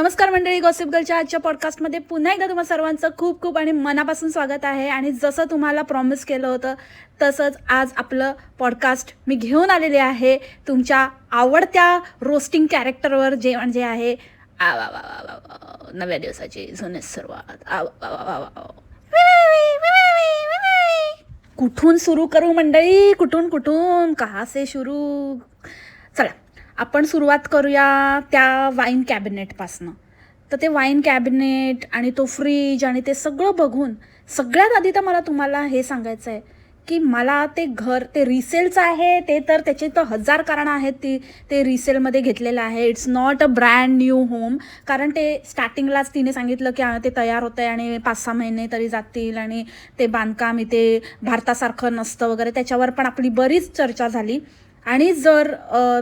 नमस्कार मंडळी, गॉसिप गर्लच्या आजच्या पॉडकास्टमध्ये पुन्हा एकदा तुम्हा सर्वांचं खूप खूप आणि मनापासून स्वागत आहे. आणि जसं तुम्हाला प्रॉमिस केलं होतं तसंच आज आपलं पॉडकास्ट मी घेऊन आलेले आहे तुमच्या आवडत्या रोस्टिंग कॅरेक्टरवर, जे म्हणजे आहे नव्या दिवसाची जुने सुरुवात. कुठून सुरू करू मंडळी, कुठून कहा से सुरू. चला आपण सुरुवात करूया त्या वाईन कॅबिनेटपासनं. तर ते वाईन कॅबिनेट आणि तो फ्रीज आणि ते सगळं बघून सगळ्यात आधी तर मला तुम्हाला हे सांगायचं आहे की मला ते घर ते रिसेलचं आहे. ते तर त्याचे तर 1000 कारणं आहेत. ते रिसेलमध्ये घेतलेलं आहे. It's not a brand new home. कारण ते स्टार्टिंगलाच तिने सांगितलं की ते तयार होतं आहे आणि 5-6 महिने तरी जातील आणि ते बांधकाम इथे भारतासारखं नसतं वगैरे. त्याच्यावर पण आपली बरीच चर्चा झाली. आणि जर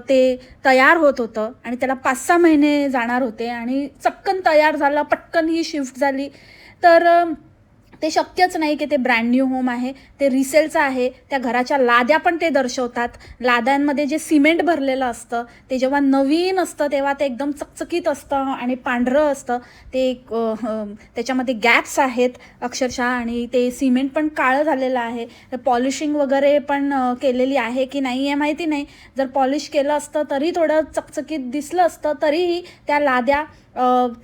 ते तयार होत होतं आणि त्याला 5-6 महिने जाणार होते आणि चटकन तयार झालं, पटकन ही शिफ्ट झाली, तर ते शक्यच नाही की ते ब्रँड न्यू होम आहे. ते रिसेलचं आहे. त्या घराच्या लाद्या पण ते दर्शवतात. लाद्यांमध्ये जे सिमेंट भरलेलं असतं ते जेव्हा नवीन असतं तेव्हा ते एकदम चकचकीत असतं आणि पांढरं असतं. ते त्याच्यामध्ये गॅप्स आहेत अक्षरशः आणि ते सिमेंट पण काळं झालेलं आहे. पॉलिशिंग वगैरे पण केलेली आहे की नाही आहे माहिती नाही. जर पॉलिश केलं असतं तरी थोडं चकचकीत दिसलं असतं, तरीही त्या लाद्या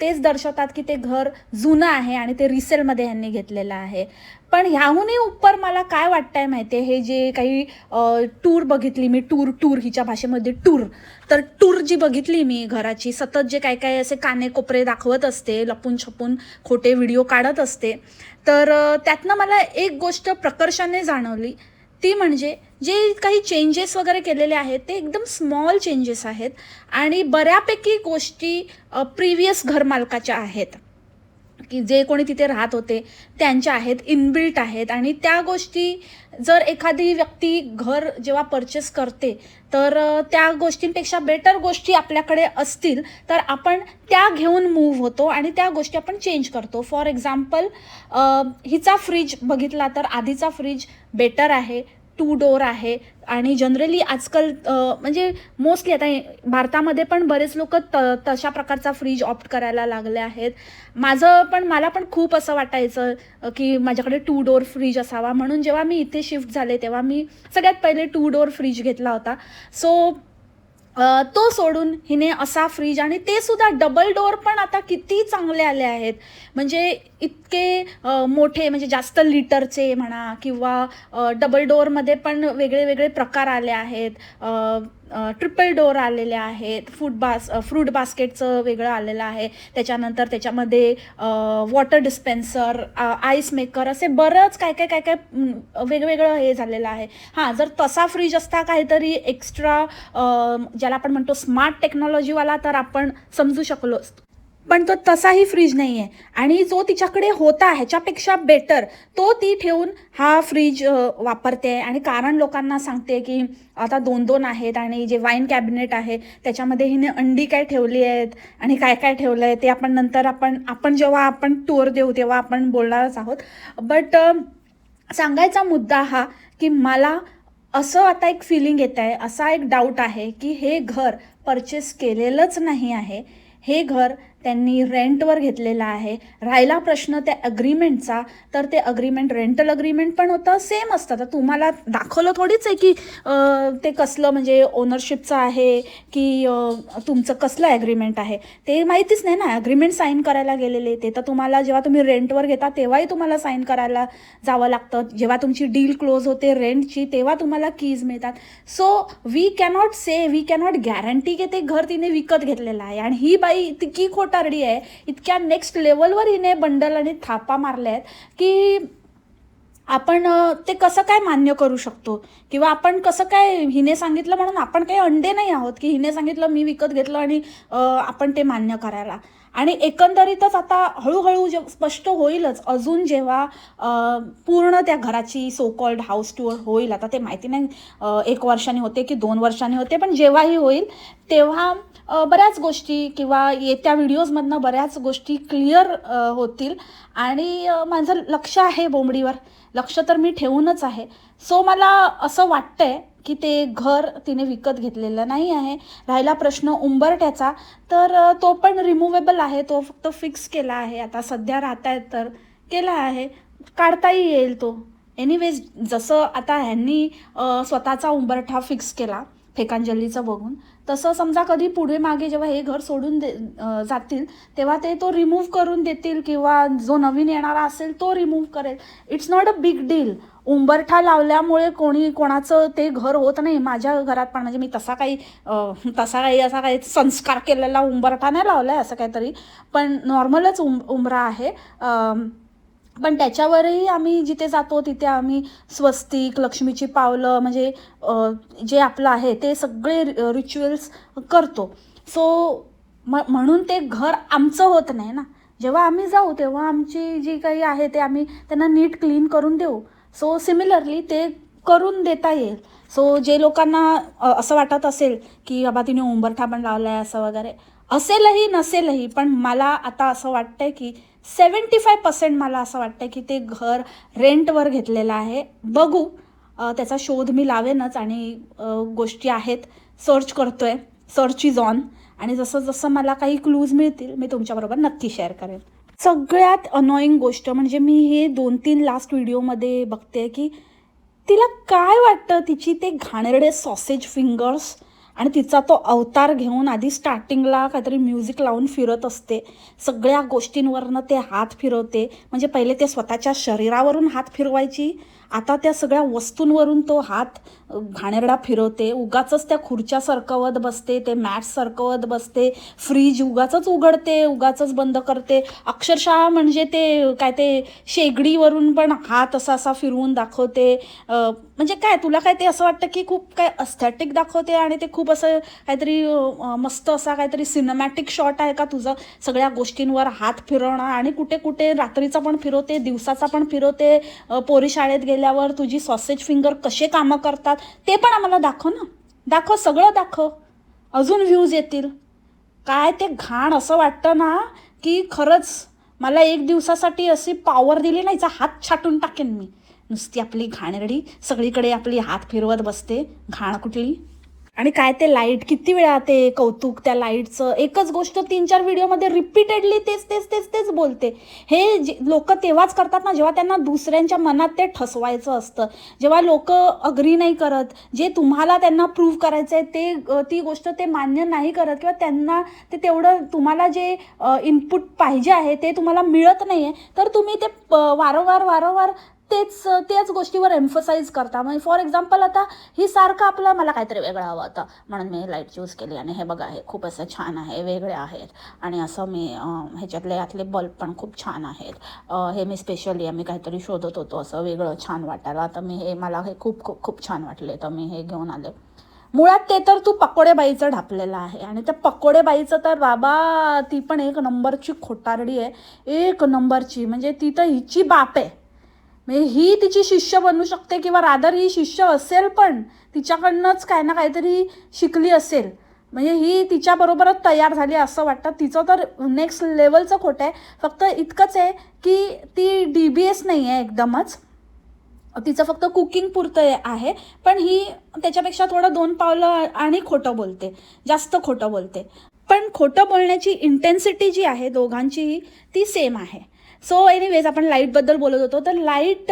तेच दर्शवतात की ते घर जुनं आहे आणि ते रिसेलमध्ये ह्यांनी घेतलेलं आहे. पण ह्याहूनही उपर मला काय वाटतंय माहिती आहे, हे जे काही टूर बघितली मी, टूर हिच्या भाषेमध्ये तर टूर जी बघितली मी घराची, सतत जे काय काय असे काने कोपरे दाखवत असते, लपून छपून खोटे व्हिडिओ काढत असते, तर त्यातनं मला एक गोष्ट प्रकर्षाने जाणवली. ती म्हणजे जे काही चेंजेस वगैरे केलेले आहेत ते एकदम स्मॉल चेंजेस आहेत आणि बऱ्यापैकी गोष्टी प्रिव्हियस घरमालकाच्या आहेत, की जे कोणी तिथे राहत होते त्यांच्या आहेत, इनबिल्ट आहेत. आणि त्या गोष्टी जर एखादी व्यक्ती घर जेव्हा परचेस करते तर त्या गोष्टींपेक्षा बेटर गोष्टी आपल्याकडे असतील तर आपण त्या घेऊन मूव्ह होतो आणि त्या गोष्टी आपण चेंज करतो. फॉर एक्झाम्पल, हिचा फ्रीज बघितला तर आधीचा फ्रीज बेटर आहे, 2 डोअर आहे. आणि जनरली आजकाल म्हणजे मोस्टली आता भारतामध्ये पण बरेच लोक तशा प्रकारचा फ्रीज ऑप्ट करायला लागले आहेत. मला पण खूप असं वाटायचं की माझ्याकडे 2 डोअर फ्रीज असावा. म्हणून जेव्हा मी इथे शिफ्ट झाले तेव्हा मी सगळ्यात पहिले 2 डोअर फ्रीज घेतला होता. सो तो सोडून हिने असा फ्रीज, आणि ते सुद्धा डबल डोअर पण आता किती चांगले आले आहेत. म्हणजे इतके मोठे, म्हणजे जास्त लिटरचे म्हणा, किंवा डबल डोअरमध्ये पण वेगळे वेगळे प्रकार आले आहेत. ट्रिपल डोअर आलेले आहेत. फ्रूट बास्केटचं वेगळं आलेलं आहे. त्याच्यानंतर त्याच्यामध्ये वॉटर डिस्पेन्सर, आईस मेकर, असे बरंच काय काय काय काय वेगवेगळं हे झालेलं आहे. हां, जर तसा फ्रीज असता काहीतरी एक्स्ट्रा ज्याला आपण म्हणतो स्मार्ट टेक्नॉलॉजीवाला, तर आपण समजू शकलो असतो. पण तो तसाही फ्रीज नाही आहे. आणि जो तिच्याकडे होता ह्याच्यापेक्षा बेटर तो ती ठेवून हा फ्रीज वापरते. आणि कारण लोकांना सांगते की आता 2-2 आहेत आणि जे वाईन कॅबिनेट आहे त्याच्यामध्ये हिने अंडी काय ठेवली आहेत आणि काय काय ठेवलं आहे ते आपण नंतर आपण जेव्हा आपण टूर देऊ तेव्हा आपण बोलणारच आहोत. बट सांगायचा मुद्दा हा की मला असं आता एक फिलिंग येत आहे, असा एक डाऊट आहे की हे घर परचेस केलेलंच नाही आहे. हे घर त्यांनी रेंटवर घेतलेलं आहे. राहिला प्रश्न त्या अग्रीमेंटचा, तर ते अग्रीमेंट रेंटल अग्रीमेंट पण होतं, सेम असतं. तर तुम्हाला दाखवलं थोडीच आहे की ते कसलं म्हणजे ओनरशिपचं आहे की तुमचं कसलं ॲग्रीमेंट आहे ते माहितीच नाही ना. ॲग्रीमेंट साईन करायला गेलेले ते तर तुम्हाला जेव्हा तुम्ही रेंटवर घेता तेव्हाही तुम्हाला साईन करायला जावं लागतं. जेव्हा तुमची डील क्लोज होते रेंटची तेव्हा तुम्हाला कीज मिळतात. सो वी कॅनॉट गॅरंटी की ते घर तिने विकत घेतलेलं आहे. आणि ही बाई इतकी खोटारडी आहे, इतक्या नेक्स्ट लेवलवर हिने बंडल आणि थापा मारल्या आहेत की आपण ते कसं काय मान्य करू शकतो, किंवा आपण कसं काय, हिने सांगितलं म्हणून आपण काही अंडे नाही आहोत की हिने सांगितलं मी विकत घेतलं आणि आपण ते मान्य करायला. आणि एकंदरीतच आता हळूहळू स्पष्ट होईलच अजून जेव्हा पूर्ण त्या घराची सो कॉल्ड हाऊस टूर होईल. आता ते माहिती नाही 1 वर्षाने होते की 2 वर्षांनी होते, पण जेव्हाही होईल तेव्हा बऱ्याच गोष्टी किंवा येत्या व्हिडिओजमधनं बऱ्याच गोष्टी क्लिअर होतील. आणि माझं लक्ष आहे बोंबडीवर, लक्ष तर मी ठेवूनच आहे. सो मला असं वाटतंय की ते घर तिने विकत घेतलेलं नाही आहे. राहिला प्रश्न उंबरठ्याचा, तर तो पण रिमूवेबल आहे, तो फक्त फिक्स केला आहे. आता सध्या राहत आहेत तर केला आहे, काढताही येईल तो. एनिवेज, जसं आता ह्यांनी स्वतःचा उंबरठा फिक्स केला फेकांजलीचं बघून, तसं समजा कधी पुढे मागे जेव्हा हे घर सोडून जातील तेव्हा ते तो रिमूव्ह करून देतील, किंवा जो नवीन येणारा असेल तो रिमूव्ह करेल. It's not a big deal. उंबरठा लावल्यामुळे कोणाचं ते घर होत नाही. माझ्या घरात पण, म्हणजे मी तसा काही असा काही संस्कार केलेला उंबरठा नाही लावला आहे असं काहीतरी, पण नॉर्मलच उंबरा आहे. पण त्याच्यावरही आम्ही जिथे जातो तिथे आम्ही स्वस्तिक, लक्ष्मीची पावलं, म्हणजे जे आपलं आहे ते सगळे रिच्युअल्स करतो. सो म्हणून ते घर आमचं होत नाही ना. जेव्हा आम्ही जाऊ तेव्हा आमची जी काही आहे ते आम्ही त्यांना नीट क्लीन करून देऊ. सो सिमिलरली ते करून देता येईल. सो जे लोकांना असं वाटत असेल की बाबा तिने उंबरठा पण लावला आहे असं वगैरे, असेलही नसेलही, पण मला आता असं वाटतंय की 75% मला असं वाटतं की ते घर रेंटवर घेतलेलं आहे. बघू, त्याचा शोध मी लावेनच, आणि गोष्टी आहेत, सर्च करतोय, सर्च इज ऑन, आणि जसं जसं मला काही क्लूज मिळतील मी तुमच्याबरोबर नक्की शेअर करेन. सगळ्यात अनॉईंग गोष्ट म्हणजे मी हे 2-3 लास्ट व्हिडिओमध्ये बघते की तिला काय वाटतं, तिची ते घाणेरडे सॉसेज फिंगर्स आणि तिचा तो अवतार घेऊन आधी स्टार्टिंगला काहीतरी म्युझिक लावून फिरत असते, सगळ्या गोष्टींवरनं ते हात फिरवते. म्हणजे पहिले ते स्वतःच्या शरीरावरून हात फिरवायची, आता त्या सगळ्या वस्तूंवरून तो हात घाणेरडा फिरवते. उगाचच त्या खुर्च्या सरकवत बसते, ते मॅट्स सरकवत बसते, फ्रीज उगाचच उघडते, उगाचच बंद करते. अक्षरशः म्हणजे ते काय ते शेगडीवरून पण हात असा असा फिरवून दाखवते. म्हणजे काय, तुला काय ते असं वाटतं की खूप काय अस्थेटिक दाखवते आणि ते खूप असं काहीतरी मस्त असा काहीतरी सिनेमॅटिक शॉट आहे का तुझं, सगळ्या गोष्टींवर हात फिरवणं, आणि कुठे कुठे रात्रीचा पण फिरवते, दिवसाचा पण फिरवते. पोरी शाळेत गेल्यावर तुझी सॉसेज फिंगर कसे कामं करतात ते पण आम्हाला दाखव ना, दाखव, सगळं दाखव, अजून व्ह्यूज येतील. काय ते घाण, असं वाटतं ना की खरंच मला एक दिवसासाठी अशी पॉवर दिली नाही, हात छाटून टाकेन मी. नुसती आपली घाणेरडी सगळीकडे आपली हात फिरवत बसते, घाण कुठली. आणि काय ते लाईट, किती वेळा ते कौतुक त्या लाईटचं, एकच गोष्ट 3-4 व्हिडिओमध्ये रिपीटेडली तेच तेच तेच तेच बोलते. हे लोक तेव्हाच करतात ना जेव्हा त्यांना दुसऱ्यांच्या मनात ते ठसवायचं असतं, जेव्हा लोक अग्री नाही करत, जे तुम्हाला त्यांना प्रूव्ह करायचं आहे ते ती गोष्ट ते मान्य नाही करत, किंवा त्यांना ते तेवढं तुम्हाला जे इनपुट पाहिजे आहे ते तुम्हाला मिळत नाही आहे, तर तुम्ही ते वारंवार तेच गोष्टीवर एम्फसाईज करता. म्हणजे फॉर एक्झाम्पल आता ही सारखं आपलं, मला काहीतरी वेगळं हवं होतं म्हणून मी लाईट चूज केली, आणि हे बघा हे खूप असं छान आहे, वेगळे आहेत, आणि असं मी ह्याच्यातले बल्ब पण खूप छान आहेत, हे मी स्पेशली आम्ही काहीतरी शोधत होतो असं वेगळं छान वाटायला, तर मी हे, मला हे खूप खूप खूप छान वाटले तर मी हे घेऊन आले. मुळात ते तर तू पकोडेबाईचं ढापलेलं आहे, आणि त्या पकोडेबाईचं तर बाबा ती पण एक नंबरची खोटारडी आहे, एक नंबरची. म्हणजे ती तर हिची बाप आहे, म्हणजे ही तिची शिष्य बनू शकते, किंवा रादर ही शिष्य असेल पण तिच्याकडनंच काय ना काहीतरी शिकली असेल. म्हणजे ही तिच्याबरोबरच तयार झाली असं वाटतं. तिचं तर नेक्स्ट लेवलचं खोटं आहे. फक्त इतकंच आहे की ती DBS नाही आहे एकदमच, तिचं फक्त कुकिंग पुरतं आहे, पण ही त्याच्यापेक्षा थोडं 2 पावलं आणि खोटं बोलते, जास्त खोटं बोलते. पण खोटं बोलण्याची इंटेन्सिटी जी आहे दोघांचीही ती सेम आहे. सो एनिवेज, आपण लाईटबद्दल बोलत होतो, तर लाईट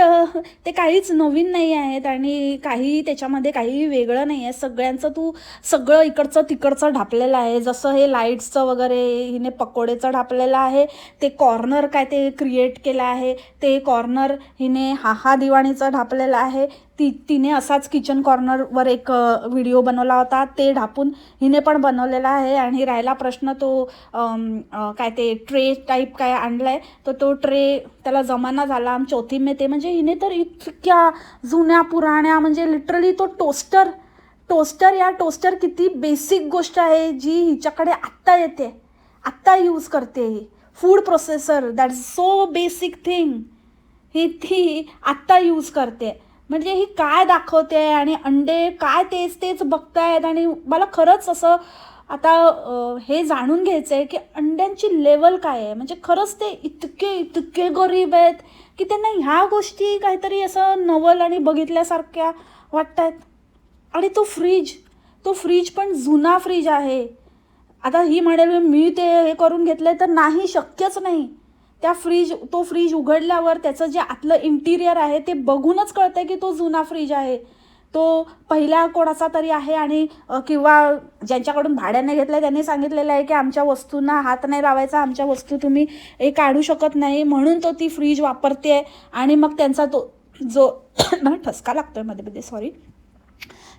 ते काहीच नवीन नाही आहेत, आणि काही त्याच्यामध्ये काही वेगळं नाही आहे. सगळ्यांचं तू सगळं इकडचं तिकडचं ढापलेलं आहे. जसं हे लाईट्सचं वगैरे हिने पकोडेचं ढापलेलं आहे, ते कॉर्नर काय ते क्रिएट केलं आहे, ते कॉर्नर हिने हाहा दिवाणीचं ढापलेलं आहे. तिने असाच किचन कॉर्नरवर एक व्हिडिओ बनवला होता, ते ढापून हिने पण बनवलेला आहे. आणि राहिला प्रश्न तो काय ते ट्रे टाईप काय आणला आहे, तर तो ट्रे त्याला जमाना झाला चौथी में ते. म्हणजे हिने तर इतक्या जुन्या पुराण्या, म्हणजे लिटरली तो टोस्टर किती बेसिक गोष्ट आहे जी हिच्याकडे आत्ता येते, आत्ता यूज करते. ही food processor, that is so basic thing, ही ती आत्ता यूज करते. म्हणजे ही काय दाखवते, आणि अंडे काय तेच बघतायत. आणि मला खरंच असं आता हे जाणून घ्यायचं आहे की अंड्यांची लेवल काय आहे. म्हणजे खरंच ते इतके गरीब आहेत की त्यांना ह्या गोष्टी काहीतरी असं नवल आणि बघितल्यासारख्या वाटत आहेत. आणि तो फ्रीज पण जुना फ्रीज आहे. आता ही म्हणेल मी ते हे करून घेतलं आहे, तर नाही, शक्यच नाही. तो फ्रीज उघडल्यावर त्याचं जे आतलं इंटिरियर आहे ते बघूनच कळतं की तो जुना फ्रीज आहे. तो पहिल्या कोणाचा तरी आहे आणि किंवा ज्यांच्याकडून भाड्याने घेतलं आहे त्यांनी सांगितलेलं आहे की आमच्या वस्तूंना हात नाही लावायचा, आमच्या वस्तू तुम्ही काढू शकत नाही, म्हणून तो ती फ्रीज वापरते. आणि मग त्यांचा तो जो मला ठसका लागतो आहे मध्ये मध्ये, सॉरी,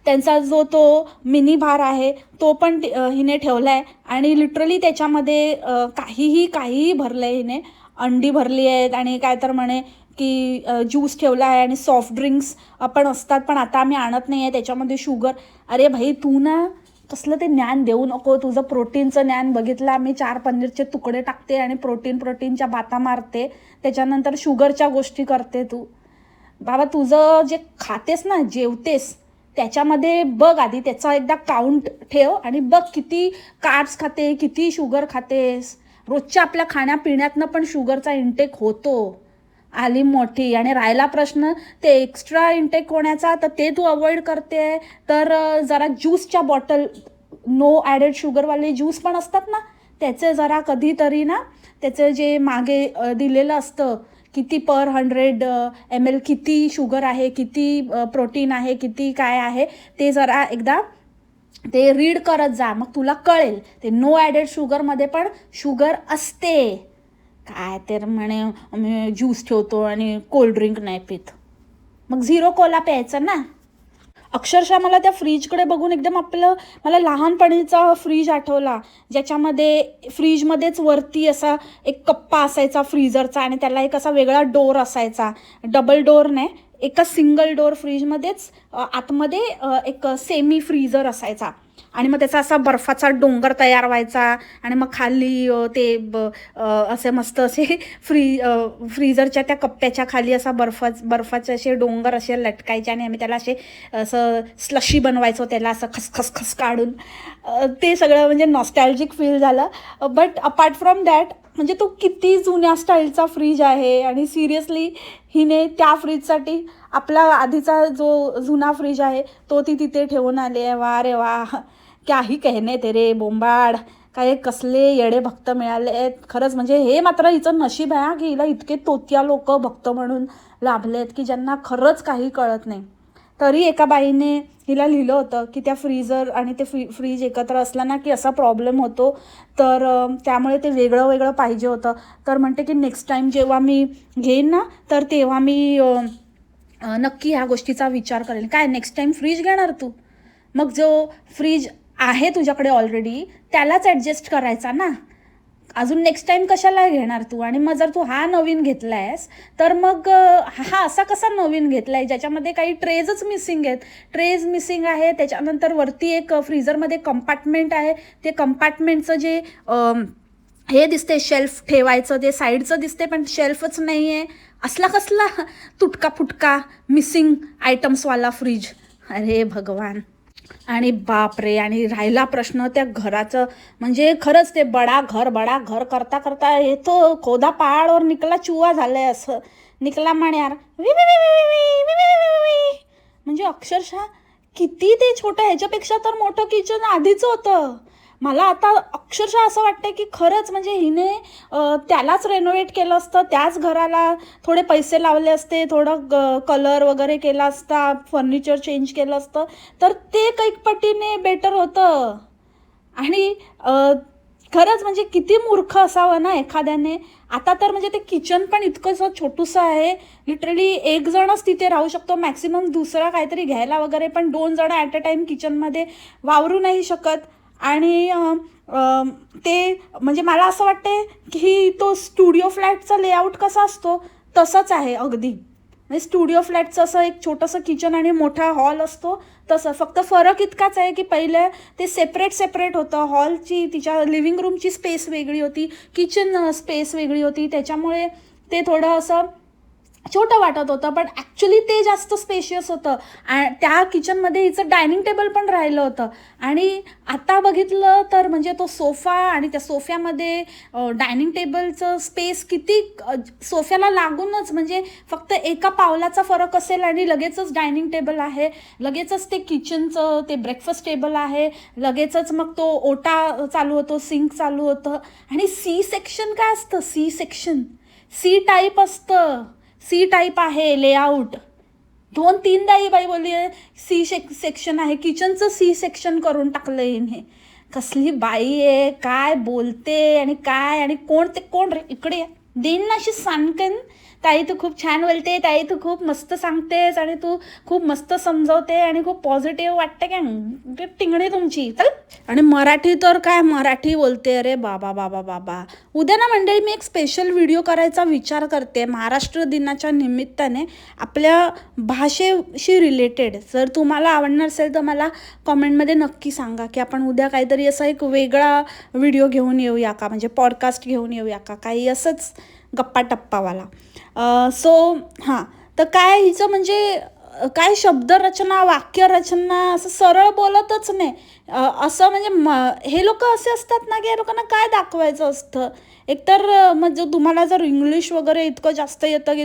त्यांचा जो तो मिनी भार आहे तो पण हिने ठेवला आहे. आणि लिटरली त्याच्यामध्ये काहीही भरलं आहे हिने. अंडी भरली आहेत आणि काय तर म्हणे की ज्यूस ठेवला आहे आणि सॉफ्ट ड्रिंक्स पण असतात, पण आता आम्ही आणत नाही आहे, त्याच्यामध्ये शुगर. अरे भाई, तू ना कसलं ते ज्ञान देऊ नको. तुझं प्रोटीनचं ज्ञान बघितलं आम्ही, 4 पनीरचे तुकडे टाकते आणि प्रोटीनच्या बाता मारते, त्याच्यानंतर शुगरच्या गोष्टी करते तू. बाबा, तुझं जे खातेस ना, जेवतेस, त्याच्यामध्ये बघ आधी, त्याचा एकदा काउंट ठेव आणि बघ किती कार्ब्स खाते, किती शुगर खातेस. रोजच्या आपल्या खाण्यापिण्यातनं पण शुगरचा इंटेक होतो, आली मोठी. आणि राहिला प्रश्न ते एक्स्ट्रा इंटेक होण्याचा, तर ते तू अवॉइड करते. तर जरा ज्यूसच्या बॉटल, नो ॲडेड शुगरवाले ज्यूस पण असतात ना, त्याचे जरा कधीतरी ना, त्याचं जे मागे दिलेलं असतं किती पर 100 ml किती शुगर आहे, किती प्रोटीन आहे, किती काय आहे, ते जरा एकदा ते रीड करत जा, मग तुला कळेल. ते नो ॲडेड शुगरमध्ये पण शुगर असते. काय तर म्हणे ज्यूस ठेवतो आणि कोल्ड्रिंक नाही पित, मग 0 कोला प्यायचं ना. अक्षरशः मला त्या फ्रीजकडे बघून एकदम मला लहानपणीचा फ्रीज आठवला, ज्याच्यामध्ये फ्रीजमध्येच वरती असा एक कप्पा असायचा फ्रीजरचा आणि त्याला एक असा वेगळा डोर असायचा. डबल डोर नाही, एका सिंगल डोर फ्रीजमध्येच आतमध्ये एक सेमी फ्रीजर असायचा. आणि मग त्याचा असा बर्फाचा डोंगर तयार व्हायचा आणि मग खाली ते असे मस्त असे फ्रीजरच्या त्या कप्प्याच्या खाली असा बर्फाचे असे डोंगर असे लटकायचे आणि आम्ही त्याला असं स्लशी बनवायचो, त्याला असं खसखस काढून. ते सगळं म्हणजे नॉस्टॅल्जिक फील झालं. बट अपार्ट फ्रॉम दॅट, म्हणजे तो किती जुन्या स्टाईलचा फ्रीज आहे. आणि सिरियसली हिने त्या फ्रीजसाठी आपला आधीचा जो जुना फ्रीज आहे तो ती तिथे ठेवून आली आहे. वा रे वा, काही कहने तेरे बोंबाड. काय कसले येडे भक्त मिळाले आहेत खरंच. म्हणजे हे मात्र हिचं नशीब आहे की हिला इतके तोत्या लोक भक्त म्हणून लाभले आहेत की ज्यांना खरंच काही कळत नाही. तरी एका बाईने हिला लिहिलं होतं की त्या फ्रीजर आणि ते फ्रीज एकत्र असला ना की असा प्रॉब्लेम होतो, तर त्यामुळे ते वेगळं वेगळं पाहिजे होतं. तर म्हणते की नेक्स्ट टाईम जेव्हा मी घेईन ना, तर तेव्हा मी नक्की ह्या गोष्टीचा विचार करेल. काय नेक्स्ट टाईम फ्रीज घेणार तू? मग जो फ्रीज आहे तुझ्याकडे ऑलरेडी त्यालाच ॲडजस्ट करायचा ना, अजून नेक्स्ट टाईम कशाला घेणार तू? आणि मग जर तू हा नवीन घेतला आहेस तर मग हा असा कसा नवीन घेतला आहे ज्याच्यामध्ये काही ट्रेजच मिसिंग आहेत? ट्रेज मिसिंग आहे, त्याच्यानंतर वरती एक फ्रीजरमध्ये कंपार्टमेंट आहे, ते कंपार्टमेंटचं जे हे दिसते शेल्फ ठेवायचं ते साईडचं दिसते पण शेल्फच नाही आहे. असला कसला तुटका फुटका मिसिंग आयटम्सवाला फ्रीज? अरे भगवान. आणि बापरे, आणि राहिला प्रश्न त्या घराचं, म्हणजे खरंच ते बडा घर करता करता येतो खोदा पहाड और निकला चुवा झालंय, असं निकला म्हण्यार म्हणजे अक्षरशः किती ते छोटं, ह्याच्यापेक्षा तर मोठं किचन आधीच होतं. मला आता अक्षरशः असं वाटतं की खरंच म्हणजे हिने त्यालाच रेनोव्हेट केलं असतं, त्याच घराला थोडे पैसे लावले असते, थोडं कलर वगैरे केला असता, फर्निचर चेंज केलं असतं, तर ते कैक पटीने बेटर होतं. आणि खरंच म्हणजे किती मूर्ख असावं ना एखाद्याने. आता तर म्हणजे ते किचन पण इतकंसं छोटूसं आहे, लिटरली एक जणच तिथे राहू शकतो मॅक्सिमम, दुसरा काहीतरी घ्यायला वगैरे, पण 2 जण ॲट अ टाईम किचनमध्ये वावरू नाही शकत. आणि ते म्हणजे मला असं वाटते की तो स्टुडिओ फ्लॅटचा लेआउट कसा असतो तसंच आहे अगदी. म्हणजे स्टुडिओ फ्लॅटचं असं एक छोटंसं किचन आणि मोठा हॉल असतो तसं, फक्त फरक इतकाच आहे की पहिले ते सेपरेट होतं. हॉलची, तिच्या लिव्हिंग रूमची स्पेस वेगळी होती, किचन स्पेस वेगळी होती, त्याच्यामुळे ते थोडं असं छोटं वाटत होतं, पण ॲक्च्युली ते जास्त स्पेशियस होतं. त्या किचनमध्ये हिचं डायनिंग टेबल पण राहिलं होतं. आणि आता बघितलं तर म्हणजे तो सोफा आणि त्या सोफ्यामध्ये डायनिंग टेबलचं स्पेस किती सोफ्याला लागूनच, म्हणजे फक्त एका पावलाचा फरक असेल आणि लगेचच डायनिंग टेबल आहे, लगेचच ते किचनचं ते ब्रेकफास्ट टेबल आहे, लगेचच मग तो ओटा चालू होतो, सिंक चालू होतं. आणि सी सेक्शन काय असतं, सी सेक्शन सी टाईप असतं, सी टाईप आहे लेआउट. 2-3दा ही बाई बोलली सी सेक्शन आहे, किचनचं सी सेक्शन करून टाकलं हिने. कसली बाई आहे, काय बोलते आणि काय, आणि कोण ते कोण रे, इकडे या, देईन ना अशी सांगेन. ताई तू खूप छान बोलते, ताई तू खूप मस्त सांगतेस आणि तू खूप मस्त समजवते आणि खूप पॉझिटिव्ह वाटते काय टिंगणे तुमची. चल. आणि मराठी तर काय मराठी बोलते, अरे बाबा बाबा बाबा. उद्या ना मंडळी मी एक स्पेशल व्हिडिओ करायचा विचार करते महाराष्ट्र दिनाच्या निमित्ताने, आपल्या भाषेशी रिलेटेड. जर तुम्हाला आवडणार असेल तर मला कॉमेंटमध्ये नक्की सांगा की आपण उद्या काहीतरी असा एक वेगळा व्हिडिओ घेऊन येऊया का, म्हणजे पॉडकास्ट घेऊन येऊया का, काही असंच गप्पा टप्पावाला. सो हां, तर काय हिचं म्हणजे काय शब्दरचना, वाक्यरचना असं सरळ बोलतच नाही. असं म्हणजे हे लोक असे असतात ना की या लोकांना काय दाखवायचं असतं. एकतर म्हणजे तुम्हाला जर इंग्लिश वगैरे इतकं जास्त येतं की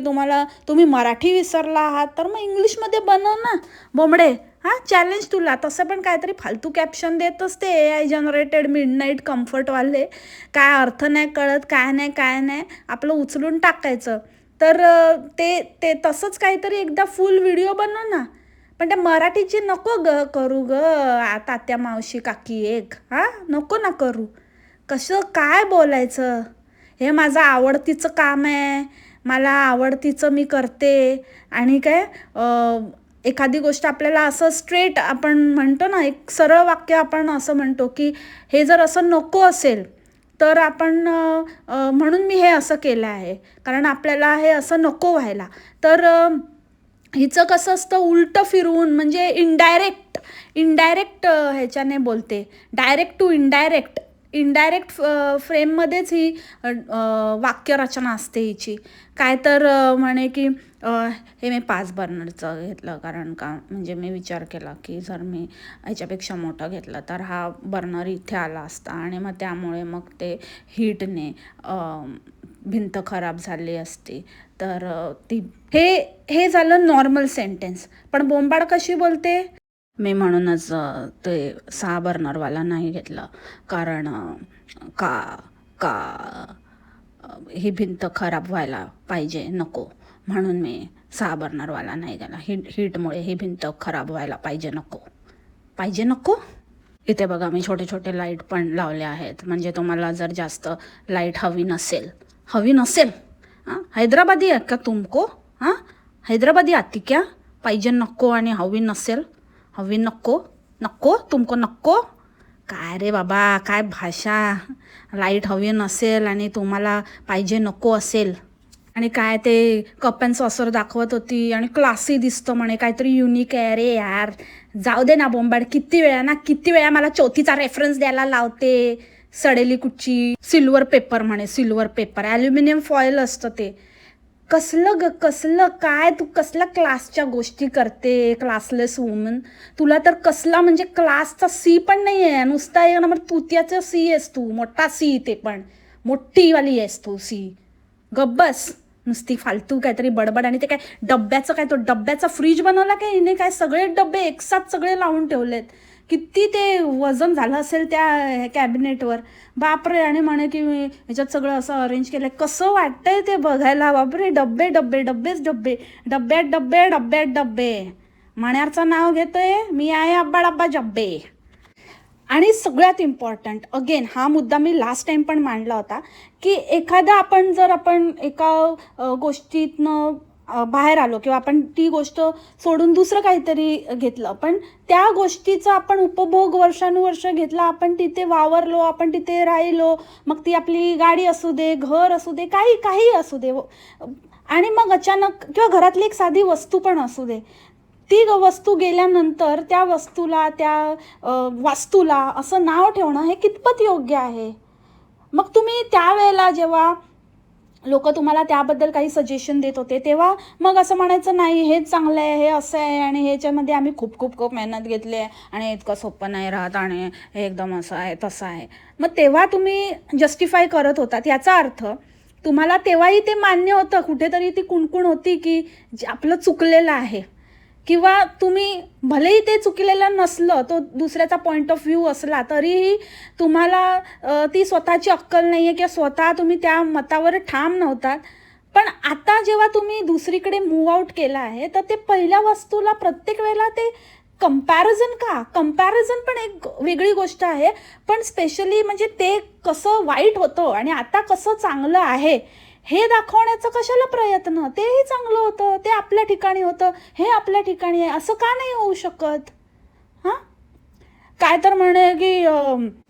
तुम्ही मराठी विसरला आहात, तर मग इंग्लिशमध्ये बनव ना बोंबडे. हां, चॅलेंज तुला. तसं पण काहीतरी फालतू कॅप्शन देत असते AI जनरेटेड मिडनाईट कम्फर्टवाले. काय अर्थ नाही कळत, काय नाही आपलं उचलून टाकायचं. तर ते ते तसंच काहीतरी एकदा फुल व्हिडिओ बनव ना. पण त्या मराठीची नको करू तात्या मावशी काकी एक. हां, नको ना करू. कसं काय बोलायचं, हे माझं आवडतीचं काम आहे, मला आवडतीचं मी करते. आणि काय एखादी गोष्ट आपल्याला असं स्ट्रेट आपण म्हणतो ना, एक सरळ वाक्य आपण असं म्हणतो की हे जर असं नको असेल तर आपण म्हणून मी हे असं केलं आहे, कारण आपल्याला हे असं नको व्हायला. तर हिचं कसं असतं उलटं फिरवून, म्हणजे इनडायरेक्ट ह्याच्याने बोलते, डायरेक्ट टू इनडायरेक्ट फ्रेममध्येच ही वाक्यरचना असते हिची. काय तर म्हणे की हे मी 5 बर्नरचं घेतलं, कारण का म्हणजे मी विचार केला की जर मी ह्याच्यापेक्षा मोठं घेतलं तर हा बर्नर इथे आला असता आणि मग त्यामुळे मग ते हीटने भिंत खराब झाली असती. तर ती हे झालं नॉर्मल सेंटेन्स. पण बोंबाड कशी बोलते, मी म्हणूनच ते 6 बर्नरवाला नाही घेतलं, कारण का का ही भिंत खराब व्हायला पाहिजे नको, म्हणून मी 6 बर्नरवाला नाही गेला. हीटमुळे ही भिंत खराब व्हायला पाहिजे नको. इथे बघा मी छोटे छोटे लाईट पण लावले आहेत, म्हणजे तुम्हाला जर जास्त लाईट हवी नसेल हां, हैदराबादी आहे का तुमको, हां हैदराबादी आती क्या, पाहिजे नको आणि हवी नको तुमको नको. काय रे बाबा, काय भाषा, लाईट हवी नसेल आणि तुम्हाला पाहिजे नको असेल. आणि काय ते कप अँड सॉसर दाखवत होती आणि क्लासी दिसतं म्हणे, काहीतरी युनिक आहे. रे यार जाऊ दे ना बोंबाड, किती वेळा मला चौथीचा रेफरन्स द्यायला लावते, सडेली कुच्ची. सिल्वर पेपर म्हणे, सिल्वर पेपर, ॲल्युमिनियम फॉईल असतं ते. कसलं काय तू कसला क्लासच्या गोष्टी करते, क्लासलेस वुमन. तुला तर कसला म्हणजे क्लासचा सी पण नाही आहे, नुसता एक नंबर तुत्याचं सी आहेस तू, मोठा सी, ते पण मोठीवाली आहेस तू सी. गब्बस, नुसती फालतू काहीतरी बडबड. आणि ते काय डब्याचं काय, तो डब्याचा फ्रीज बनवला काय हिने, काय सगळे डब्बे एकसाथ सगळे लावून ठेवलेत. किती ते वजन झालं असेल त्या कॅबिनेटवर, बापरे. आणि म्हणे की मी ह्याच्यात सगळं असं अरेंज केलं, कसं वाटतंय ते बघायला, बापरे. डब्बेच डब्बे. मण्याचं नाव घेतोय मी, आहे अब्बा जब्बे. आणि सगळ्यात इम्पॉर्टंट, अगेन हा मुद्दा मी लास्ट टाइम पण मांडला होता, की जर आपण एका गोष्टीतनं बाहेर आलो किंवा आपण ती गोष्ट सोडून दुसरं काहीतरी घेतलं, पण त्या गोष्टीचा आपण उपभोग वर्षानुवर्ष घेतला, आपण तिथे वावरलो, आपण तिथे राहिलो, मग ती आपली गाडी असू दे, घर असू दे, काही असू दे, आणि मग अचानक किंवा घरातली एक साधी वस्तू पण असू दे, ती वस्तू गेल्यानंतर त्या वस्तूला, त्या वास्तूला असं नाव ठेवणं हे कितपत योग्य आहे. मग तुम्ही त्यावेळेला जेव्हा लोक तुम्हाला त्याबद्दल काही सजेशन देत होते, तेव्हा मग असं म्हणायचं नाही हेच चांगलं आहे, हे असं आहे आणि ह्याच्यामध्ये आम्ही खूप खूप खूप मेहनत घेतली आहे आणि इतकं सोपं नाही राहत आणि हे एकदम असं आहे तसं आहे. मग तेव्हा तुम्ही जस्टिफाय करत होतात. याचा अर्थ तुम्हाला तेव्हाही ते मान्य होतं, कुठेतरी ती कुणकुण होती की आपलं चुकलेलं आहे. किंवा तुम्ही भलेही ते चुकलेलं नसलं, तो दुसऱ्याचा पॉईंट ऑफ व्ह्यू असला तरीही तुम्हाला ती स्वतःची अक्कल नाही आहे किंवा स्वतः तुम्ही त्या मतावर ठाम नव्हतात. पण आता जेव्हा तुम्ही दुसरीकडे मूव्ह आउट केलं आहे, तर ते पहिल्या वस्तूला प्रत्येक वेळेला ते कंपॅरिझन पण एक वेगळी गोष्ट आहे. पण स्पेशली म्हणजे ते कसं वाईट होतं आणि आता कसं चांगलं आहे हे दाखवण्याचा कशाला प्रयत्न. तेही चांगलं होतं, ते आपल्या ठिकाणी होतं, हे आपल्या ठिकाणी आहे, असं का नाही होऊ शकत? हां, काय तर म्हणे की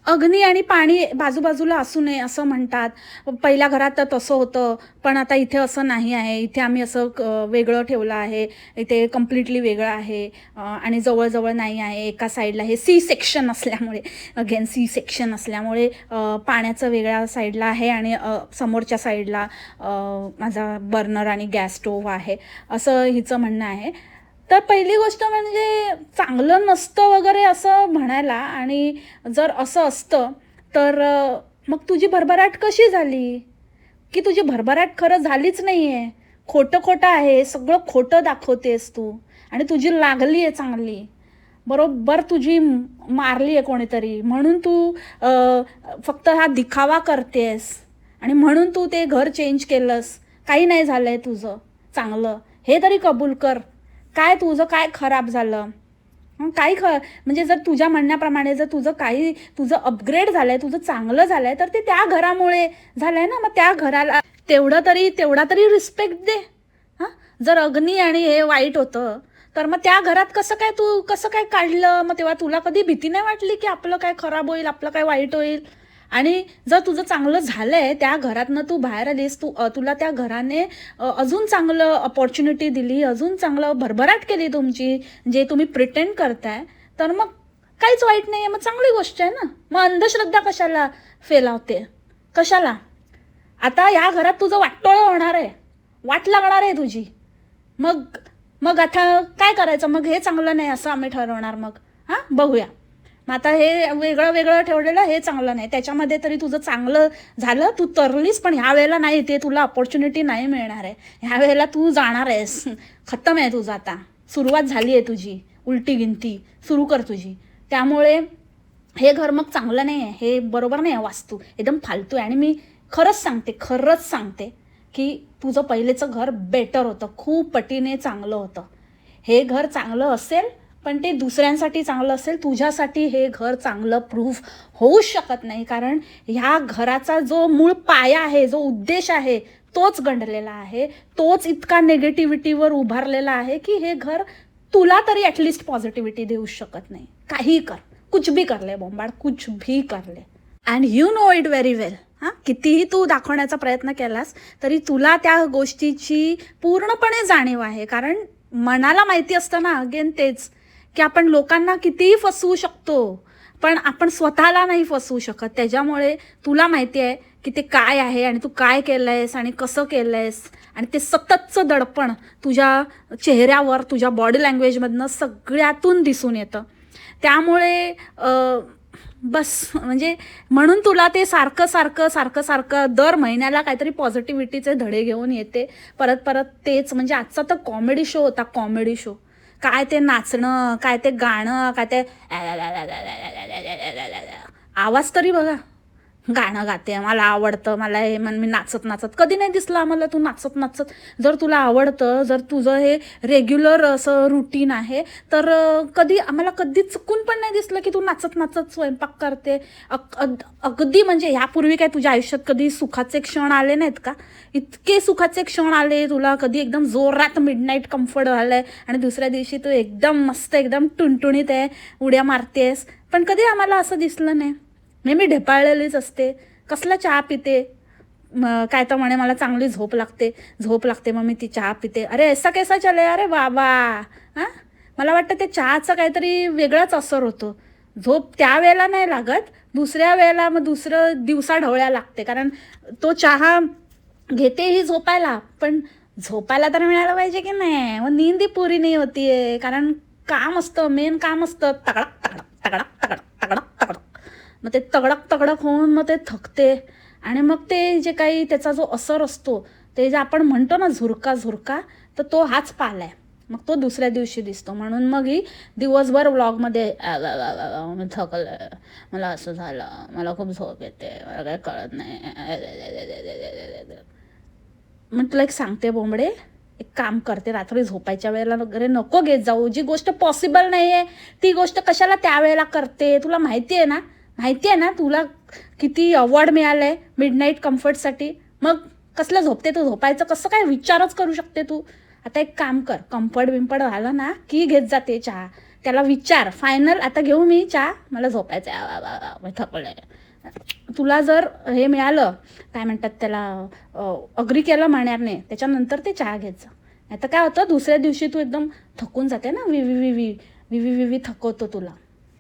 अग्नी आणि पाणी बाजूबाजूला असू नये असं म्हणतात. पहिल्या घरात तर तसं होतं, पण आता इथे असं नाही आहे. इथे आम्ही असं वेगळं ठेवलं आहे, इथे कम्प्लिटली वेगळं आहे आणि जवळजवळ नाही आहे. एका साईडला हे सी सेक्शन असल्यामुळे, अगेन सी सेक्शन असल्यामुळे पाण्याचं वेगळ्या साईडला आहे आणि समोरच्या साईडला माझा बर्नर आणि गॅस स्टोव्ह आहे, असं हिचं म्हणणं आहे. तर पहिली गोष्ट म्हणजे चांगलं नसतं वगैरे असं म्हणायला, आणि जर असं असतं तर मग तुझी भरभराट कशी झाली? की तुझी भरभराट खरं झालीच नाही आहे, खोटं आहे, सगळं खोटं दाखवतेस तू आणि तुझी लागली आहे चांगली, बरोबर तुझी मारली आहे कोणीतरी, म्हणून तू फक्त हा दिखावा करतेस आणि म्हणून तू ते घर चेंज केलंस. काही नाही झालं आहे तुझं चांगलं, हे तरी कबूल कर. काय तुझं काय खराब झालं? काही म्हणजे जर तुझ्या म्हणण्याप्रमाणे जर तुझं अपग्रेड झालंय, तुझं चांगलं झालंय, तर ते त्या घरामुळे झालंय ना. मग त्या घराला तेवढा तरी रिस्पेक्ट दे. हां, जर अग्नी आणि हे वाईट होतं तर मग त्या घरात तू कसं काय काढलं? मग तेव्हा तुला कधी भीती नाही वाटली की आपलं काय खराब होईल, आपलं काय वाईट होईल? आणि जर तुझं चांगलं झालंय त्या घरातनं तू बाहेर आलीस, तुला त्या घराने अजून चांगलं अपॉर्च्युनिटी दिली, अजून चांगलं भरभराट केली तुमची, जे तुम्ही प्रिटेंड करताय, तर मग काहीच वाईट नाही आहे, मग चांगली गोष्ट आहे ना. मग अंधश्रद्धा कशाला फेलावते? कशाला? आता या घरात तुझं वाटोळं होणार आहे, वाट लागणार आहे तुझी. मग मग आता काय करायचं? मग हे चांगलं नाही असं आम्ही ठरवणार. मग हां, बघूया. मग आता हे वेगळं वेगळं ठेवलेलं हे चांगलं नाही, त्याच्यामध्ये तरी तुझं चांगलं झालं, तू तरलीस, पण ह्या वेळेला नाही, ते तुला अपॉर्च्युनिटी नाही मिळणार आहे. ह्या वेळेला तू जाणार आहेस, खतम आहे तुझं. आता सुरुवात झाली आहे तुझी, उलटी गिनती सुरू कर तुझी. त्यामुळे हे घर मग चांगलं नाही आहे, हे बरोबर नाही आहे, वास्तू एकदम फालतू आहे. आणि मी खरंच सांगते की तुझं पहिलेचं घर बेटर होतं, खूप पटीने चांगलं होतं. हे घर चांगलं असेल, पण ते दुसऱ्यांसाठी चांगलं असेल, तुझ्यासाठी हे घर चांगलं प्रूफ होऊच शकत नाही. कारण ह्या घराचा जो मूळ पाया आहे, जो उद्देश आहे, तोच गंडलेला आहे, तोच इतका नेगेटिव्हिटीवर उभारलेला आहे की हे घर तुला तरी ॲटलिस्ट पॉझिटिव्हिटी देऊ शकत नाही. काही कर, कुछ भी कर ले बोंबाड, कुछ भी कर ले, and you know it very well. हां, कितीही तू दाखवण्याचा प्रयत्न केलास तरी तुला त्या गोष्टीची पूर्णपणे जाणीव आहे. कारण मनाला माहिती असतं ना, अगेन तेच की आपण लोकांना कितीही फसवू शकतो, पण आपण स्वतःला नाही फसवू शकत. त्याच्यामुळे तुला माहिती आहे की ते काय आहे आणि तू काय केलं आहेस आणि कसं केलं आहेस, आणि ते सततचं दडपण तुझ्या चेहऱ्यावर, तुझ्या बॉडी लँग्वेजमधनं सगळ्यातून दिसून येतं. त्यामुळे बस म्हणजे म्हणून तुला ते सारखं दर महिन्याला काहीतरी पॉझिटिव्हिटीचे धडे घेऊन येते, परत तेच. म्हणजे आजचा तर कॉमेडी शो होता, कॉमेडी शो. काय ते नाचणं, काय ते गाणं, काय ते आवाज तरी बघा. गाणं गाते, मला आवडतं, मला हे मी नाचत कधी नाही दिसलं आम्हाला तू नाचत. जर तुला आवडतं, जर तुझं हे रेग्युलर असं रुटीन आहे, तर आम्हाला कधी चुकून पण नाही दिसलं की तू नाचत स्वयंपाक करते. अगदी म्हणजे ह्यापूर्वी काय तुझ्या आयुष्यात कधी सुखाचे क्षण आले नाहीत का? इतके सुखाचे क्षण आले तुला, कधी एकदम जोरात मिडनाईट कम्फर्ट झालंय आणि दुसऱ्या दिवशी तू एकदम मस्त, एकदम टुणटुणीत आहे, उड्या मारतेस, पण कधी आम्हाला असं दिसलं नाही. मी ढेपाळलेलीच असते. कसला चहा पिते, काय तर म्हणे मला चांगली झोप लागते मग मी ती चहा पिते. अरे ऐसा कैसा चले, अरे बाबा. हां, मला वाटतं ते चहाचा काहीतरी वेगळाच असर होतो. झोप त्या वेळेला नाही लागत, दुसऱ्या वेळेला, मग दुसरं दिवसा ढवळ्या लागते. कारण तो चहा घेतेही झोपायला, पण झोपायला तर मिळायला पाहिजे की नाही. मग नींदी पुरी नाही होतीये, कारण काम असतं, मेन काम असतं तगडक तगडक तगडक तगडक तगडक तगडक. मग ते तगडक तगडक होऊन मग ते थकते, आणि मग ते जे काही त्याचा जो असर असतो, ते जे आपण म्हणतो ना झुरका झुरका, तर तो हाच पालाय. मग तो दुसऱ्या दिवशी दिसतो. म्हणून मग ही दिवसभर व्लॉगमध्ये मी थकलं, मला असं झालं, मला खूप झोप येते, मला काय कळत नाही. मग तुला एक सांगते बोंबडे, एक काम करते, रात्री झोपायच्या वेळेला वगैरे नको घेत जाऊ. जी गोष्ट पॉसिबल नाही आहे ती गोष्ट कशाला त्यावेळेला करते. तुला माहिती आहे ना, माहिती आहे ना तुला किती अवॉर्ड मिळालं आहे मिडनाईट कम्फर्टसाठी. मग कसलं झोपते तू, झोपायचं कसं काय विचारच करू शकते तू. आता एक काम कर, कम्फर्ट बिम्फर्ट झालं ना की घेत जाते चहा. त्याला विचार फायनल, आता घेऊ मी चहा, मला झोपायचं आहे, मी थकलंय. तुला जर हे मिळालं, काय म्हणतात त्याला, अग्री केलं म्हणण्याने, त्याच्यानंतर ते चहा घ्यायचं. नाही तर काय होतं, दुसऱ्या दिवशी तू एकदम थकून जाते ना, विवी थकवतो तुला.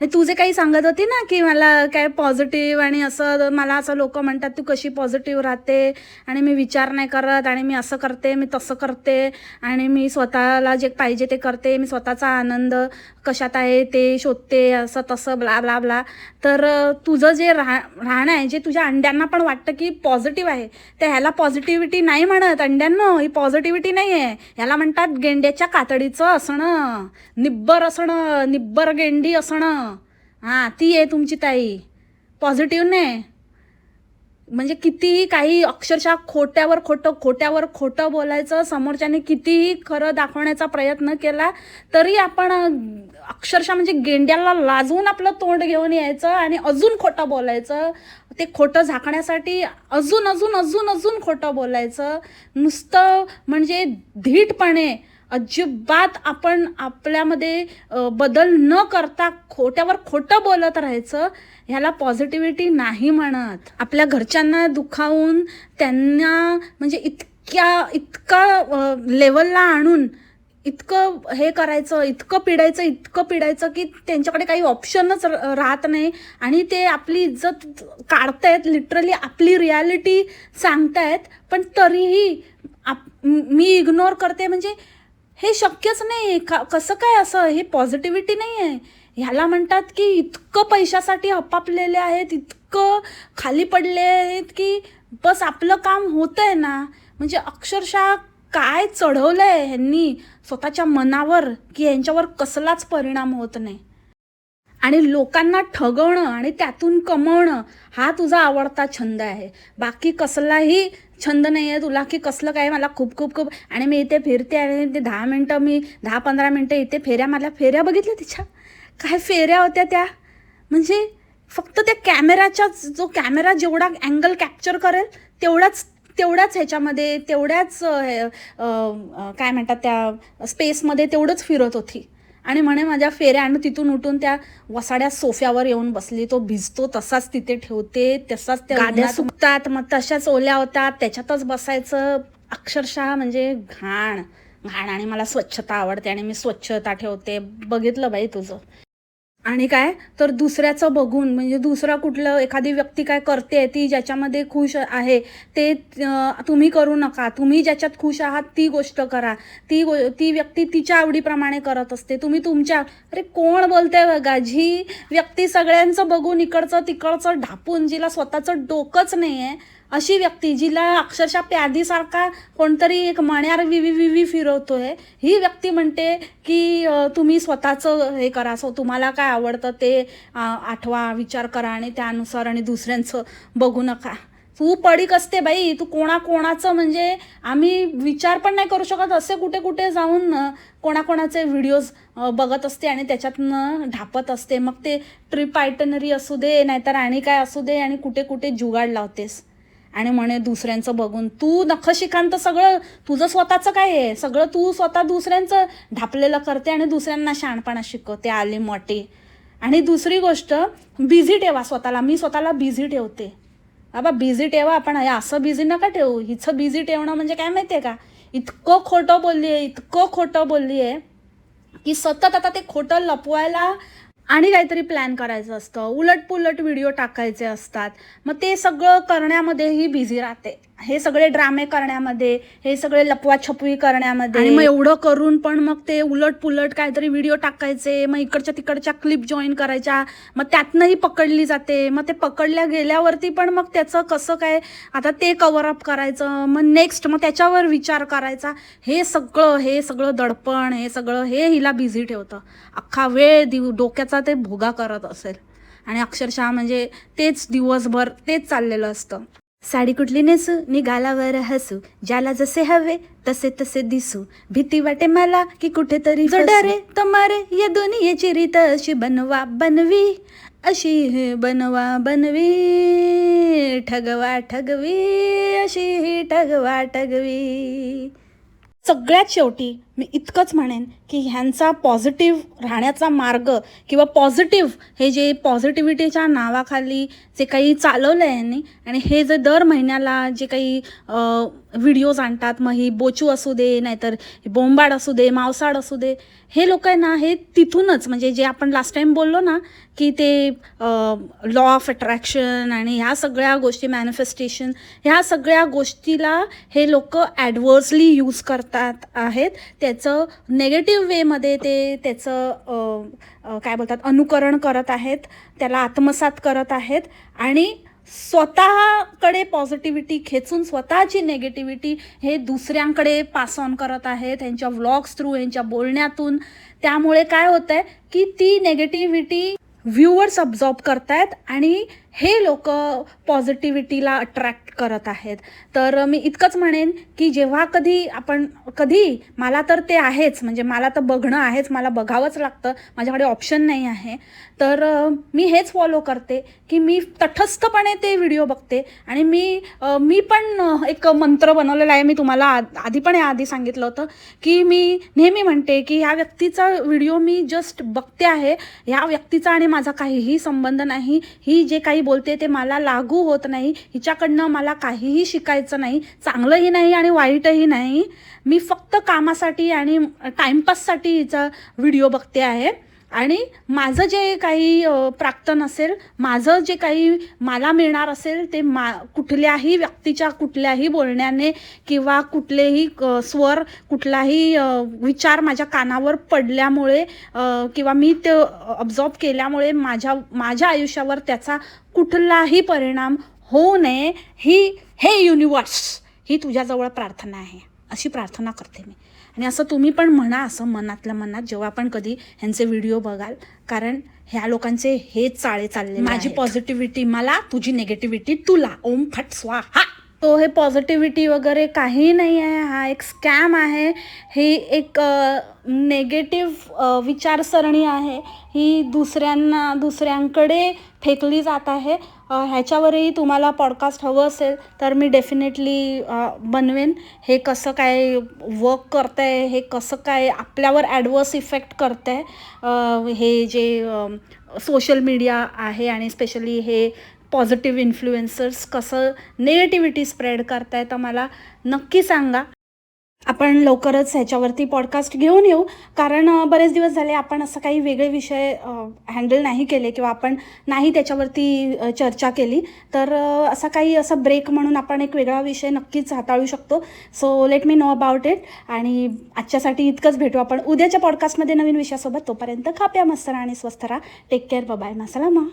आणि तू जे काही सांगत होती ना की मला काय पॉझिटिव्ह आणि असं, मला असं लोक म्हणतात तू कशी पॉझिटिव्ह राहते, आणि मी विचार नाही करत, आणि मी असं करते, मी तसं करते, आणि मी स्वतःला जे पाहिजे ते करते, मी स्वतःचा आनंद कशात आहे ते शोधते, असं तसं ब्ला ब्ला ब्ला. तर तुझं जे राहणं आहे, जे तुझ्या अंड्यांना पण वाटतं की पॉझिटिव्ह आहे, तर ह्याला पॉझिटिव्हिटी नाही म्हणत अंड्यांनो. ही पॉझिटिव्हिटी नाही आहे, ह्याला म्हणतात गेंड्याच्या कातडीचं असणं, निब्बर असणं, निब्बर गेंडी असणं. हां, ती आहे तुमची ताई, पॉझिटिव्ह नाही. म्हणजे कितीही काही अक्षरशः खोट्यावर खोटं बोलायचं, समोरच्याने कितीही खरं दाखवण्याचा प्रयत्न केला तरी आपण अक्षरशः म्हणजे गेंड्याला लाजवून आपलं तोंड घेऊन यायचं आणि अजून खोटं बोलायचं. ते खोटं झाकण्यासाठी अजून अजून अजून अजून खोटं बोलायचं. नुसतं म्हणजे धीटपणे अजिबात आपण आपल्यामध्ये बदल न करता खोट्यावर खोटं बोलत राहायचं. ह्याला पॉझिटिव्हिटी नाही म्हणत. आपल्या घरच्यांना दुखावून त्यांना म्हणजे इतका लेवलला आणून इतकं हे करायचं, इतकं पिडायचं की त्यांच्याकडे काही ऑप्शनच राहत नाही, आणि ते आपली इज्जत काढतायत, लिटरली आपली रियालिटी सांगतायत, पण तरीही मी इग्नोर करते. म्हणजे हे शक्यच नाही. कसं काय असं, हे पॉझिटिव्हिटी नाही आहे. ह्याला म्हणतात की इतकं पैशासाठी हपापलेले आहेत, इतकं खाली पडले आहेत की बस आपलं काम होतंय ना. म्हणजे अक्षरशः काय चढवलं आहे ह्यांनी स्वतःच्या मनावर की ह्यांच्यावर कसलाच परिणाम होत नाही. आणि लोकांना ठगवणं आणि त्यातून कमवणं हा तुझा आवडता छंद आहे. बाकी कसलाही छंद नाही आहे तुला की कसलं काय मला खूप खूप खूप, आणि मी इथे फिरते आणि ते 10-15 मिनटं इथे फेऱ्या मारल्या. फेऱ्या बघितल्या तिच्या, काय फेऱ्या होत्या त्या. म्हणजे फक्त त्या कॅमेराच्या, जो कॅमेरा जेवढा अँगल कॅप्चर करेल तेवढ्याच ह्याच्यामध्ये, तेवढ्याच काय म्हणतात त्या स्पेसमध्ये तेवढंच फिरत होती. आणि म्हणे माझ्या फेऱ्या, आणि तिथून उठून त्या वसाड्या सोफ्यावर येऊन बसली. तो भिजतो तसाच तिथे ठेवते, तसाच त्या गाद्या सुकतात, मग तशाच ओल्या होतात, त्याच्यातच बसायचं. अक्षरशः म्हणजे घाण. आणि मला स्वच्छता आवडते आणि मी स्वच्छता ठेवते. बघितलं बाई तुझं. आणि काय तर दुसऱ्याचं बघून, म्हणजे दुसरा कुठलं एखादी व्यक्ती काय करते, ती ज्याच्यामध्ये खुश आहे ते तुम्ही करू नका. तुम्ही ज्याच्यात खुश आहात ती गोष्ट करा. ती व्यक्ती तिच्या आवडीप्रमाणे करत असते, तुम्ही तुमच्या. अरे कोण बोलते बघा, जी व्यक्ती सगळ्यांचं बघून इकडचं तिकडचं ढापून, जिला स्वतःचं डोकंच नाही आहे, अशी व्यक्ती, जिला अक्षरशः प्यादीसारखा कोणतरी एक मण्यार विवी फिरवतोय, ही व्यक्ती म्हणते की तुम्ही स्वतःचं हे करा, तुम्हाला काय आवडतं ते आठवा, विचार करा आणि त्यानुसार, आणि दुसऱ्यांचं बघू नका. तू पडीक असते बाई, तू कोणाचं म्हणजे आम्ही विचार पण नाही करू शकत असे कुठे जाऊन कोणाचे व्हिडिओज बघत असते आणि त्याच्यातनं ढापत असते. मग ते ट्रिप आयटनरी असू दे, नाहीतर आणि काय असू दे, आणि कुठे जुगाड लावतेस. आणि म्हणे दुसऱ्यांचं बघून तू नखशिखांत, सगळं तुझं स्वतःचं काय आहे, सगळं तू स्वतः दुसऱ्यांचं ढापलेलं करते आणि दुसऱ्यांना शहाणपणा शिकवते, आली मोठी. आणि दुसरी गोष्ट, बिझी ठेवा स्वतःला. मी स्वतःला बिझी ठेवते बाबा, बिझी ठेवा. आपण असं बिझी नका ठेवू. हिचं बिझी ठेवणं म्हणजे काय माहिती आहे का, इतकं खोटं बोलली आहे की सतत आता ते खोटं लपवायला आणि काहीतरी प्लॅन करायचं असतं, उलटपुलट व्हिडिओ टाकायचे असतात. मग ते सगळं करण्यामध्येही बिझी राहते. हे सगळे ड्रामे करण्यामध्ये, हे सगळे लपवाछपवी करण्यामध्ये, आणि मग एवढं करून पण मग ते उलट पुलट काहीतरी व्हिडिओ टाकायचे, मग इकडच्या तिकडच्या क्लिप जॉईन करायच्या, मग त्यातनंही पकडली जाते. मग ते पकडल्या गेल्यावरती पण मग त्याचं कसं काय आता ते कव्हरअप करायचं, मग नेक्स्ट मग त्याच्यावर विचार करायचा. हे सगळं दडपण, हे सगळं हे हिला बिझी ठेवतं. अख्खा वेळ डोक्याचा ते भोगा करत असेल आणि अक्षरशः म्हणजे तेच दिवसभर तेच चाललेलं असतं. साडी कुठली नेसू, निघालावर हसू, ज्याला जसे हवे तसे तसे दिसू, भीती वाटे मला की कुठेतरी डरे तुम्हारे या दुनियेची रीत अशी बनवा बनवी, अशी बनवा बनवी, ठगवा ठगवी, अशी ठगवा ठगवी. सगळ्यात शेवटी मी इतकंच म्हणेन की ह्यांचा पॉझिटिव्ह राहण्याचा मार्ग किंवा पॉझिटिव्ह हे जे पॉझिटिव्हिटीच्या नावाखाली जे काही चालवलं आहे यांनी, आणि हे जे दर महिन्याला जे काही व्हिडिओज आणतात, मग ही बोचू असू दे, नाहीतर बोंबाड असू दे, मावसाड असू दे, हे लोक आहे ना, हे तिथूनच म्हणजे जे आपण लास्ट टाईम बोललो ना की ते लॉ ऑफ अट्रॅक्शन आणि ह्या सगळ्या गोष्टी, मॅनिफेस्टेशन, ह्या सगळ्या गोष्टीला हे लोक ॲडव्हर्सली यूज करतात आहेत. त्याचं नेगेटिव्ह वेमध्ये ते त्याचं काय बोलतात अनुकरण करत आहेत, त्याला आत्मसात करत आहेत आणि स्वतःकडे पॉझिटिव्हिटी खेचून स्वतःची नेगेटिव्हिटी हे दुसऱ्यांकडे पास ऑन करत आहेत ह्यांच्या व्लॉग्स थ्रू, ह्यांच्या बोलण्यातून. त्यामुळे काय होतं आहे की ती नेगेटिव्हिटी व्ह्यूअर्स अब्झॉर्ब करतायत आणि हे लोक पॉझिटिव्हिटीला अट्रॅक्ट करत आहेत. तर मी इतकंच म्हणेन की जेव्हा कधी मला तर ते आहेच, म्हणजे मला तर बघणं आहेच, मला बघावंच लागतं, माझ्याकडे ऑप्शन नाही आहे. तर मी हेच फॉलो करते की मी तटस्थपणे ते व्हिडिओ बघते. आणि मी पण एक मंत्र बनवलेला आहे, मी तुम्हाला आधी सांगितलं होतं की मी नेहमी म्हणते की ह्या व्यक्तीचा व्हिडिओ मी जस्ट बघते आहे, ह्या व्यक्तीचा आणि माझा काहीही संबंध नाही, ही जे काही बोलते ते मला लागू होत नाही, हिच्याकडनं मला काहीही शिकायचं नाही, चांगलंही नाही आणि वाईटही नाही. मी फक्त कामासाठी आणि टाईमपाससाठी हिचा व्हिडिओ बघते आहे. आणि माझं जे काही प्राक्तन असेल, माझं जे काही मला मिळणार असेल ते कुठल्याही व्यक्तीच्या कुठल्याही बोलण्याने किंवा कुठलेही स्वर, कुठलाही विचार माझ्या कानावर पडल्यामुळे किंवा मी ते ऑब्झॉर्ब केल्यामुळे माझ्या आयुष्यावर त्याचा कुठलाही परिणाम होऊ नये, हे युनिवर्स ही तुझ्याजवळ प्रार्थना आहे, अशी प्रार्थना करते मी. आणि असं तुम्ही पण म्हणा, असं मनातल्या मनात जेव्हा पण कधी ह्यांचे व्हिडिओ बघाल, कारण ह्या लोकांचे हेच चाळे चालले. माझी पॉझिटिव्हिटी मला, तुझी नेगेटिव्हिटी तुला, ओम फट स्वाहा. तो हे पॉझिटिव्हिटी वगैरे काही नाही आहे, हा एक स्कॅम आहे, ही एक नेगेटिव्ह विचारसरणी आहे, ही दुसऱ्यांकडे फेकली जात आहे. ह्याच्यावरही तुम्हाला पॉडकास्ट हवं असेल तर मी डेफिनेटली बनवेन. हे कसं काय वर्क करतं आहे, हे कसं काय आपल्यावर ॲडवर्स इफेक्ट करतं आहे, हे जे सोशल मीडिया आहे आणि स्पेशली हे पॉझिटिव्ह इन्फ्लुएन्सर्स कसं नेगेटिव्हिटी स्प्रेड करताय, तर मला नक्की सांगा. आपण लवकरच ह्याच्यावरती पॉडकास्ट घेऊन येऊ, कारण बरेच दिवस झाले आपण असं काही वेगळे विषय हँडल नाही केले किंवा आपण नाही त्याच्यावरती चर्चा केली. तर असा ब्रेक म्हणून आपण एक वेगळा विषय नक्कीच हाताळू शकतो. So let me know about it. आणि आजच्यासाठी इतकंच, भेटू आपण उद्याच्या पॉडकास्टमध्ये नवीन विषयासोबत. तोपर्यंत खाप्या मस्त राहा आणि स्वस्थ राहा. Take care, bye, मासलामा.